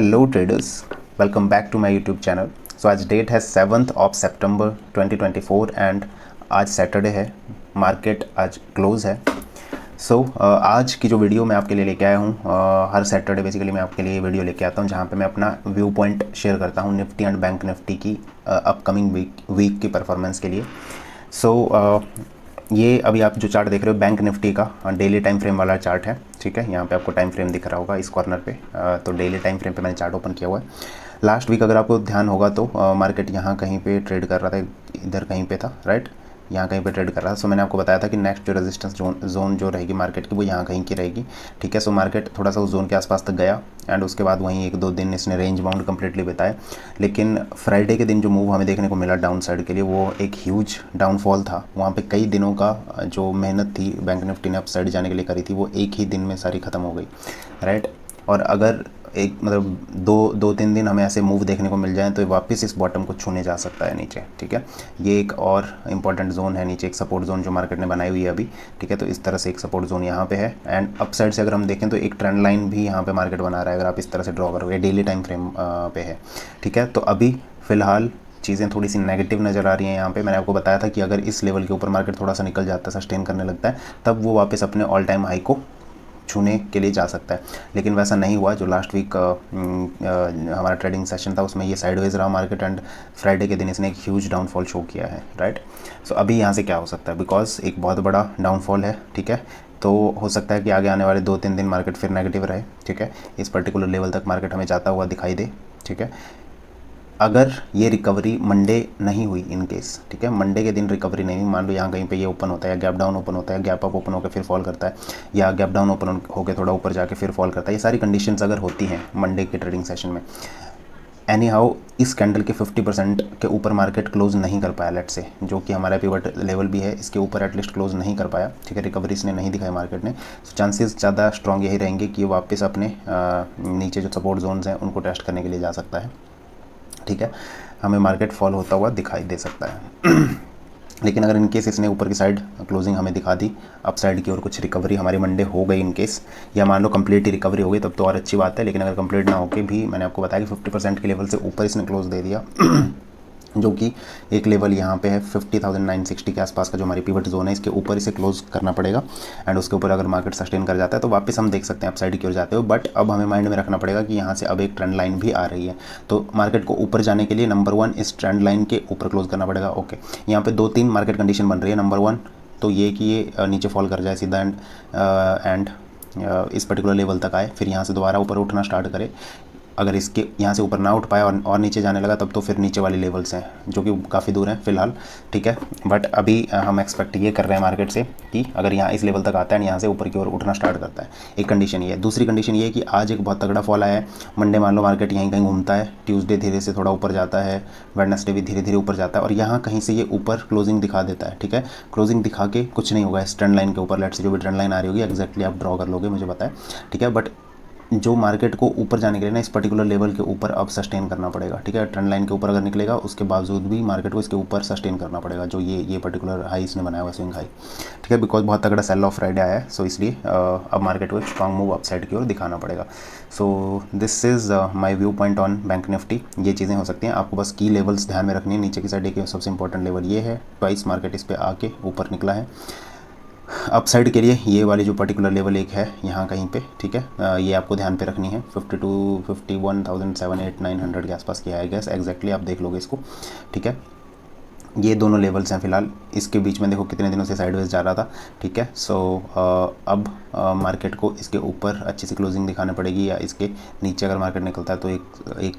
Hello traders, welcome back to my YouTube channel. So आज date है 7th of सितंबर 2024 and आज Saturday है, मार्केट आज क्लोज है। आज की जो वीडियो मैं आपके लिए लेके आया हूँ, हर सैटरडे बेसिकली मैं आपके लिए वीडियो लेके आता हूँ जहाँ पे मैं अपना व्यू पॉइंट शेयर करता हूँ निफ्टी एंड बैंक निफ्टी की अपकमिंग वीक की परफॉर्मेंस के लिए। ये अभी आप जो चार्ट देख रहे हो बैंक निफ्टी का डेली टाइम फ्रेम वाला चार्ट है, ठीक है। यहाँ पे आपको टाइम फ्रेम दिख रहा होगा इस कॉर्नर पे। तो डेली टाइम फ्रेम पे मैंने चार्ट ओपन किया हुआ है। लास्ट वीक अगर आपको ध्यान होगा तो मार्केट यहाँ कहीं पे ट्रेड कर रहा था, इधर कहीं पे था, राइट, यहाँ कहीं पे ट्रेड कर रहा था। सो मैंने आपको बताया था कि नेक्स्ट जो रेजिस्टेंस जोन जो रहेगी मार्केट की वो यहाँ कहीं की रहेगी, ठीक है। सो मार्केट थोड़ा सा उस जोन के आसपास तक गया एंड उसके बाद वहीं 1-2 दिन इसने रेंज बाउंड कंप्लीटली बिताए। लेकिन फ्राइडे के दिन जो मूव हमें देखने को मिला डाउन साइड के लिए वो एक ह्यूज डाउनफॉल था। वहाँ पे कई दिनों का जो मेहनत थी बैंक निफ्टी ने अप साइड जाने के लिए करी थी वो एक ही दिन में सारी ख़त्म हो गई, राइट। और अगर एक मतलब 2-3 दिन हमें ऐसे मूव देखने को मिल जाए तो वापस इस बॉटम को छूने जा सकता है नीचे, ठीक है। ये एक और इम्पॉर्टेंट जोन है नीचे, एक सपोर्ट जोन जो मार्केट ने बनाई हुई है अभी, ठीक है। तो इस तरह से एक सपोर्ट जोन यहाँ पे है एंड अप साइड से अगर हम देखें तो एक ट्रेंड लाइन भी यहाँ पे मार्केट बना रहा है। अगर आप इस तरह से ड्रॉ करोगे डेली टाइम फ्रेम पे है, ठीक है। तो अभी फ़िलहाल चीज़ें थोड़ी सी नेगेटिव नज़र आ रही हैं यहाँ पे। मैंने आपको बताया था कि अगर इस लेवल के ऊपर मार्केट थोड़ा सा निकल जाता है, सस्टेन करने लगता है, तब वो वापस अपने ऑल टाइम हाई को छूने के लिए जा सकता है। लेकिन वैसा नहीं हुआ। जो लास्ट वीक हमारा ट्रेडिंग सेशन था उसमें ये साइडवेज रहा मार्केट एंड फ्राइडे के दिन इसने एक ह्यूज डाउनफॉल शो किया है, राइट। सो अभी यहाँ से क्या हो सकता है, बिकॉज एक बहुत बड़ा डाउनफॉल है, ठीक है। तो हो सकता है कि आगे आने वाले 2-3 दिन मार्केट फिर नेगेटिव रहे, ठीक है। इस पर्टिकुलर लेवल तक मार्केट हमें जाता हुआ दिखाई दे, ठीक है। अगर ये रिकवरी मंडे नहीं हुई इन केस, ठीक है, मंडे के दिन रिकवरी नहीं हुई, मान लो यहाँ कहीं पे ये ओपन होता है या गैप डाउन ओपन होता है, गैप अप ओपन होकर फिर फॉल करता है या गैप डाउन ओपन होकर थोड़ा ऊपर जाके फिर फॉल करता है, ये सारी कंडीशंस अगर होती हैं मंडे के ट्रेडिंग सेशन में, एनी हाउ इस कैंडल के 50% के ऊपर मार्केट क्लोज नहीं कर पाया, लेट से, जो कि हमारा पिवट लेवल भी है, इसके ऊपर एटलीस्ट क्लोज नहीं कर पाया, ठीक है। रिकवरी इसने नहीं दिखाई मार्केट ने। तो चांसेस ज़्यादा स्ट्रॉन्ग यही रहेंगे कि वापस अपने नीचे जो सपोर्ट जोन्स हैं उनको टेस्ट करने के लिए जा सकता है, ठीक है। हमें मार्केट फॉल होता हुआ दिखाई दे सकता है। लेकिन अगर इनकेस इसने ऊपर की साइड क्लोजिंग हमें दिखा दी अप साइड की और कुछ रिकवरी हमारी मंडे हो गई इनकेस, या मान लो कंप्लीट ही रिकवरी हो गई तब तो और अच्छी बात है। लेकिन अगर कंप्लीट ना होके भी मैंने आपको बताया कि 50% के लेवल से ऊपर इसने क्लोज दे दिया जो कि एक लेवल यहाँ पे है 50,960 के आसपास का जो हमारी पिवट जोन है, इसके ऊपर इसे क्लोज करना पड़ेगा एंड उसके ऊपर अगर मार्केट सस्टेन कर जाता है तो वापस हम देख सकते हैं अपसाइड की ओर जाते हो। बट अब हमें माइंड में रखना पड़ेगा कि यहाँ से अब एक ट्रेंड लाइन भी आ रही है, तो मार्केट को ऊपर जाने के लिए नंबर 1 इस ट्रेंड लाइन के ऊपर क्लोज करना पड़ेगा। ओके, यहाँ पे 2-3 मार्केट कंडीशन बन रही है। नंबर 1 तो ये कि ये नीचे फॉल कर जाए सीधा एंड इस पर्टिकुलर लेवल तक आए, फिर यहाँ से दोबारा ऊपर उठना स्टार्ट करे। अगर इसके यहाँ से ऊपर ना उठ पाया और नीचे जाने लगा तब तो फिर नीचे वाली लेवल्स हैं जो कि काफ़ी दूर हैं फ़िलहाल, ठीक है। बट अभी हम एक्सपेक्ट ये कर रहे हैं मार्केट से कि अगर यहाँ इस लेवल तक आता है यहाँ से ऊपर की ओर उठना स्टार्ट करता है, एक कंडीशन ये है। दूसरी कंडीशन ये है कि आज एक बहुत तगड़ा फॉल आया है। मंडे मान लो मार्केट यहीं कहीं घूमता है, ट्यूसडे धीरे से थोड़ा ऊपर जाता है, वेडनेसडे भी धीरे धीरे ऊपर जाता है और यहाँ कहीं से ये ऊपर क्लोजिंग दिखा देता है, ठीक है। क्लोजिंग दिखा के कुछ नहीं होगा इस ट्रेंड लाइन के ऊपर, लेट से जो भी ट्रेंड लाइन आ रही होगी एक्जैक्टली आप ड्रॉ कर लोगे, मुझे पता है, ठीक है। बट जो मार्केट को ऊपर जाने के लिए ना इस पर्टिकुलर लेवल के ऊपर अब सस्टेन करना पड़ेगा, ठीक है। ट्रेंड लाइन के ऊपर अगर निकलेगा उसके बावजूद भी मार्केट को इसके ऊपर सस्टेन करना पड़ेगा, जो ये पर्टिकुलर हाई इसने बनाया हुआ स्विंग हाई, ठीक है। बिकॉज बहुत तगड़ा सेल ऑफ फ्राइडे आया है, सो इसलिए अब मार्केट को एक स्ट्रॉन्ग मूव अप साइड की ओर दिखाना पड़ेगा। So this is my view point on bank Nifty. ये चीज़ें हो सकती हैं, आपको बस की लेवल्स ध्यान में रखनी है। नीचे की साइड एक सबसे इंपॉर्टेंट लेवल ये है, ट्वाइस मार्केट इस पर आके ऊपर निकला है। अपसाइड के लिए ये वाली जो पर्टिकुलर लेवल एक है यहाँ कहीं पे, ठीक है, ये आपको ध्यान पे रखनी है। 51,700-900 के आसपास किया है गैस, एग्जैक्टली आप देख लोगे इसको, ठीक है। ये दोनों लेवल्स हैं फिलहाल, इसके बीच में देखो कितने दिनों से साइडवेज जा रहा था, ठीक है। सो अब मार्केट को इसके ऊपर अच्छी सी क्लोजिंग दिखानी पड़ेगी या इसके नीचे अगर मार्केट निकलता है तो एक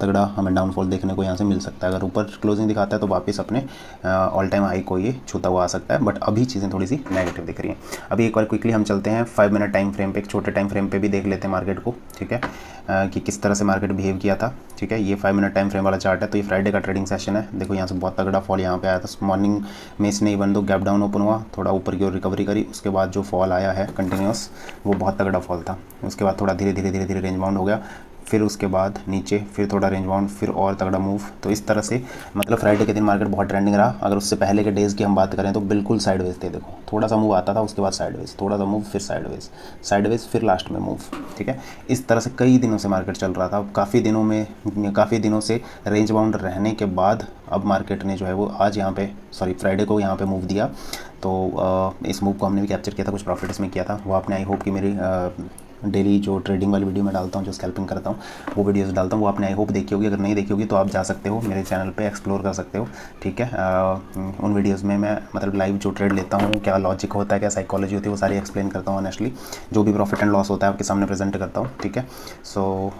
तगड़ा हमें डाउनफॉल देखने को यहाँ से मिल सकता है। अगर ऊपर क्लोजिंग दिखाता है तो वापस अपने ऑल टाइम हाई को ये छूता हुआ आ सकता है। बट अभी चीज़ें थोड़ी सी नेगेटिव दिख रही हैं। अभी एक बार क्विकली हम चलते हैं 5 मिनट टाइम फ्रेम पे, एक छोटे टाइम फ्रेम पे भी देख लेते हैं मार्केट को, ठीक है, कि किस तरह से मार्केट बिहेव किया था, ठीक है। ये 5 मिनट टाइम फ्रेम वाला चार्ट है। तो ये फ्राइडे का ट्रेडिंग सेशन है। देखो यहाँ से बहुत तगड़ा फॉल यहाँ पे आया था मॉर्निंग में, इसने even though gap down open हुआ, थोड़ा ऊपर की ओर रिकवरी करी, उसके बाद जो फॉल आया है कंटिन्यूस वो बहुत तगड़ा फॉल था। उसके बाद थोड़ा धीरे धीरे रेंज बाउंड हो गया, फिर उसके बाद नीचे, फिर थोड़ा रेंज बाउंड, फिर और तगड़ा मूव। तो इस तरह से मतलब फ्राइडे के दिन मार्केट बहुत ट्रेंडिंग रहा। अगर उससे पहले के डेज़ की हम बात करें तो बिल्कुल साइडवेज थे। देखो थोड़ा सा मूव आता था, उसके बाद साइडवेज, थोड़ा सा मूव, फिर साइडवेज, साइडवेज, फिर लास्ट में मूव। ठीक है, इस तरह से कई दिनों से मार्केट चल रहा था। काफ़ी दिनों से रेंज बाउंड रहने के बाद अब मार्केट ने जो है वो आज यहाँ पे फ्राइडे को यहाँ पे मूव दिया। तो इस मूव को हमने भी कैप्चर किया था, कुछ प्रॉफिट इसमें किया था। वो आपने आई होप कि मेरी डेली जो ट्रेडिंग वाली वीडियो मैं डालता हूँ, जो स्कैल्पिंग करता हूँ, वो वीडियोस डालता हूँ, वो आपने आई होप देखी होगी। अगर नहीं देखी होगी तो आप जा सकते हो मेरे चैनल पे, एक्सप्लोर कर सकते हो। ठीक है, उन वीडियोस में मैं मतलब लाइव जो ट्रेड लेता हूँ, क्या लॉजिक होता है, क्या साइकोलॉजी होती है, वो सारी एक्सप्लेन करता हूँ ऑनेस्टली। जो भी प्रॉफिट एंड लॉस होता है आपके सामने प्रेजेंट करता हूँ। ठीक है, so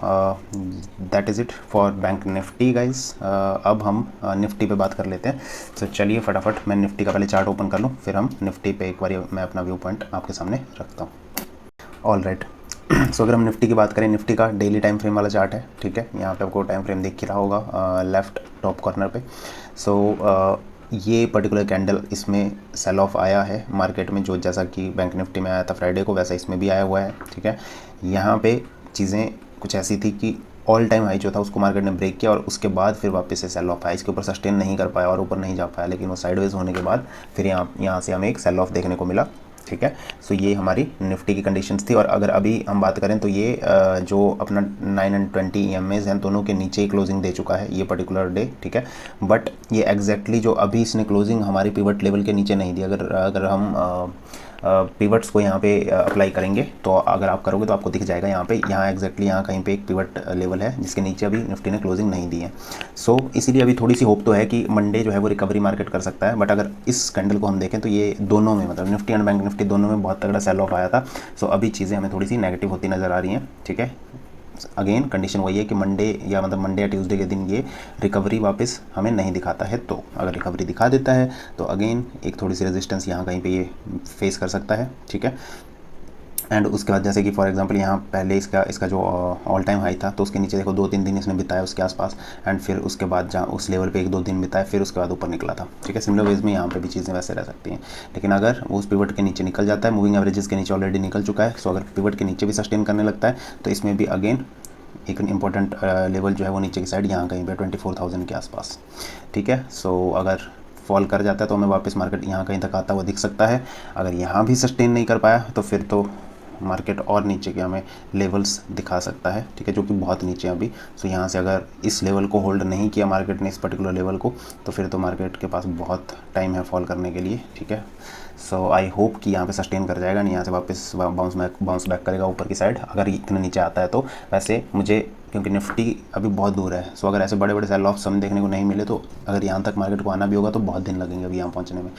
that is it for bank Nifty guys. अब हम निफ्टी पे बात कर लेते हैं। तो चलिए फटाफट मैं निफ्टी का पहले चार्ट ओपन कर लूँ, फिर हम निफ्टी पे एक बार मैं अपना व्यू पॉइंट आपके सामने रखता हूँ। ऑल राइट, सो अगर हम निफ्टी की बात करें, निफ्टी का डेली टाइम फ्रेम वाला चार्ट है। ठीक है, यहाँ पे आपको टाइम फ्रेम दिख रहा होगा लेफ़्ट टॉप कॉर्नर पे। सो ये पर्टिकुलर कैंडल, इसमें सेल ऑफ आया है मार्केट में, जो जैसा कि बैंक निफ्टी में आया था फ्राइडे को, वैसा इसमें भी आया हुआ है। ठीक है, यहाँ पे चीज़ें कुछ ऐसी थी कि ऑल टाइम हाई जो था उसको मार्केट ने ब्रेक किया और उसके बाद फिर वापस से सेल ऑफ आया। इसके ऊपर सस्टेन नहीं कर पाया और ऊपर नहीं जा पाया, लेकिन वो साइडवेज होने के बाद फिर यहाँ से हमें एक सेल ऑफ देखने को मिला। ठीक है, सो ये हमारी निफ्टी की कंडीशंस थी। और अगर अभी हम बात करें तो ये जो अपना 9 एंड 20 EMAs हैं, दोनों के नीचे ही क्लोजिंग दे चुका है ये पर्टिकुलर डे। ठीक है, बट ये एग्जैक्टली जो अभी इसने क्लोजिंग हमारी पिवट लेवल के नीचे नहीं दी। अगर हम पिवट्स को यहाँ पे अप्लाई करेंगे तो अगर आप करोगे तो आपको दिख जाएगा यहाँ एग्जैक्टली यहाँ कहीं पे एक पिवट लेवल है जिसके नीचे अभी निफ्टी ने क्लोजिंग नहीं दी है। सो इसीलिए अभी थोड़ी सी होप तो है कि मंडे जो है वो रिकवरी मार्केट कर सकता है। बट अगर इस कैंडल को हम देखें तो ये दोनों में मतलब निफ्टी एंड बैंक निफ्टी दोनों में बहुत तगड़ा सेल ऑफ आया था। सो अभी चीज़ें हमें थोड़ी सी नेगेटिव होती नज़र आ रही हैं। ठीक है, अगेन कंडीशन वही है कि मंडे या ट्यूसडे के दिन ये रिकवरी वापस हमें नहीं दिखाता है। तो अगर रिकवरी दिखा देता है तो अगेन एक थोड़ी सी रेजिस्टेंस यहाँ कहीं पे ये फेस कर सकता है। ठीक है, एंड उसके बाद जैसे कि फॉर एग्जांपल यहाँ पहले इसका जो ऑल टाइम हाई था तो उसके नीचे देखो 2-3 दिन इसने बिताया उसके आसपास, एंड फिर उसके बाद जहाँ उस लेवल पे 1-2 दिन बिताया, फिर उसके बाद ऊपर निकला था। ठीक है, सिमिलर वेज में यहाँ पे भी चीज़ें वैसे रह सकती हैं। लेकिन अगर वो उस पिवट के नीचे निकल जाता है, मूविंग एवरेजेस के नीचे ऑलरेडी निकल चुका है, सो अगर पिवट के नीचे भी सस्टेन करने लगता है तो इसमें भी अगेन एक इंपॉर्टेंट लेवल जो है वो नीचे की साइड यहाँ कहीं पे 24,000 के आसपास। ठीक है, सो अगर फॉल कर जाता है तो हमें वापस मार्केट यहाँ कहीं तक आता हुआ दिख सकता है। अगर यहाँ भी सस्टेन नहीं कर पाया तो फिर तो मार्केट और नीचे के हमें लेवल्स दिखा सकता है। ठीक है, जो कि बहुत नीचे हैं अभी। सो यहाँ से अगर इस लेवल को होल्ड नहीं किया मार्केट ने, इस पर्टिकुलर लेवल को, तो फिर तो मार्केट के पास बहुत टाइम है फॉल करने के लिए। ठीक है, सो आई होप कि यहाँ पे सस्टेन कर जाएगा, नहीं यहाँ से वापस बाउंस बैक करेगा ऊपर की साइड अगर इतने नीचे आता है तो। वैसे मुझे, क्योंकि निफ्टी अभी बहुत दूर है, सो अगर ऐसे बड़े बड़े सेल ऑफ्स हमें देखने को नहीं मिले तो अगर यहाँ तक मार्केट को आना भी होगा तो बहुत दिन लगेंगे अभी यहाँ पहुँचने में।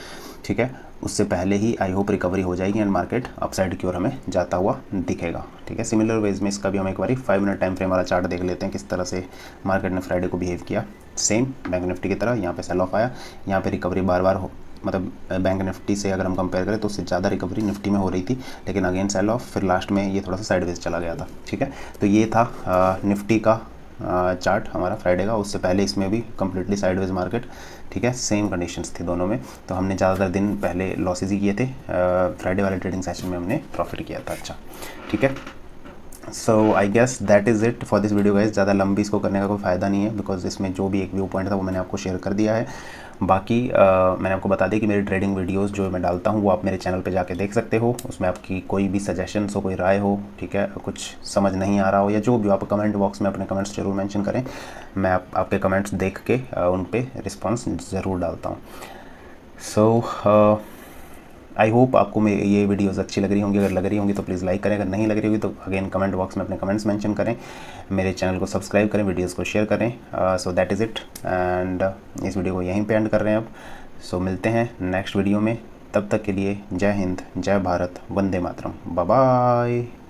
ठीक है, उससे पहले ही आई होप रिकवरी हो जाएगी एंड मार्केट अपसाइड की ओर हमें जाता हुआ दिखेगा। ठीक है, सिमिलर वेज में इसका भी हम एक बार 5 मिनट टाइम फ्रेम वाला चार्ट देख लेते हैं, किस तरह से मार्केट ने फ्राइडे को बिहेव किया। सेम बैंक निफ्टी की तरह यहाँ पे सेल ऑफ आया, यहाँ पे रिकवरी बार बार हो, मतलब बैंक निफ्टी से अगर हम कंपेयर करें तो उससे ज़्यादा रिकवरी निफ्टी में हो रही थी, लेकिन अगेन सेल ऑफ, फिर लास्ट में ये थोड़ा सा साइडवेज चला गया था। ठीक है, तो ये था निफ्टी का चार्ट हमारा फ्राइडे का। उससे पहले इसमें भी कम्प्लीटली साइडवेज मार्केट। ठीक है, सेम कंडीशंस थी दोनों में। तो हमने ज़्यादातर दिन पहले लॉसेज ही किए थे, फ्राइडे वाले ट्रेडिंग सेशन में हमने प्रॉफिट किया था। अच्छा, ठीक है, so I guess that is it for this video guys. ज़्यादा लंबी इसको करने का कोई फ़ायदा नहीं है, बिकॉज इसमें जो भी एक व्यू पॉइंट था वो मैंने आपको शेयर कर दिया है। बाकी मैंने आपको बता दिया कि मेरी ट्रेडिंग वीडियोस जो मैं डालता हूँ वो आप मेरे चैनल पे जाके देख सकते हो। उसमें आपकी कोई भी सजेशंस हो, कोई राय हो, ठीक है, कुछ समझ नहीं आ रहा हो या जो भी, आप कमेंट बॉक्स में अपने कमेंट्स जरूर मेंशन करें। मैं आपके कमेंट्स देख के उन पर रिस्पॉन्स ज़रूर डालता हूँ। सो आई होप आपको ये वीडियोज़ अच्छी लग रही होंगी। अगर लग रही होंगी तो प्लीज़ लाइक करें, अगर नहीं लग रही होगी तो अगेन कमेंट बॉक्स में अपने कमेंट्स मेंशन करें। मेरे चैनल को सब्सक्राइब करें, वीडियोज़ को शेयर करें। So that is it, and इस वीडियो को यहीं पे एंड कर रहे हैं अब। सो मिलते हैं नेक्स्ट वीडियो में, तब तक के लिए जय हिंद, जय भारत, वंदे मातरम, बाय बाय।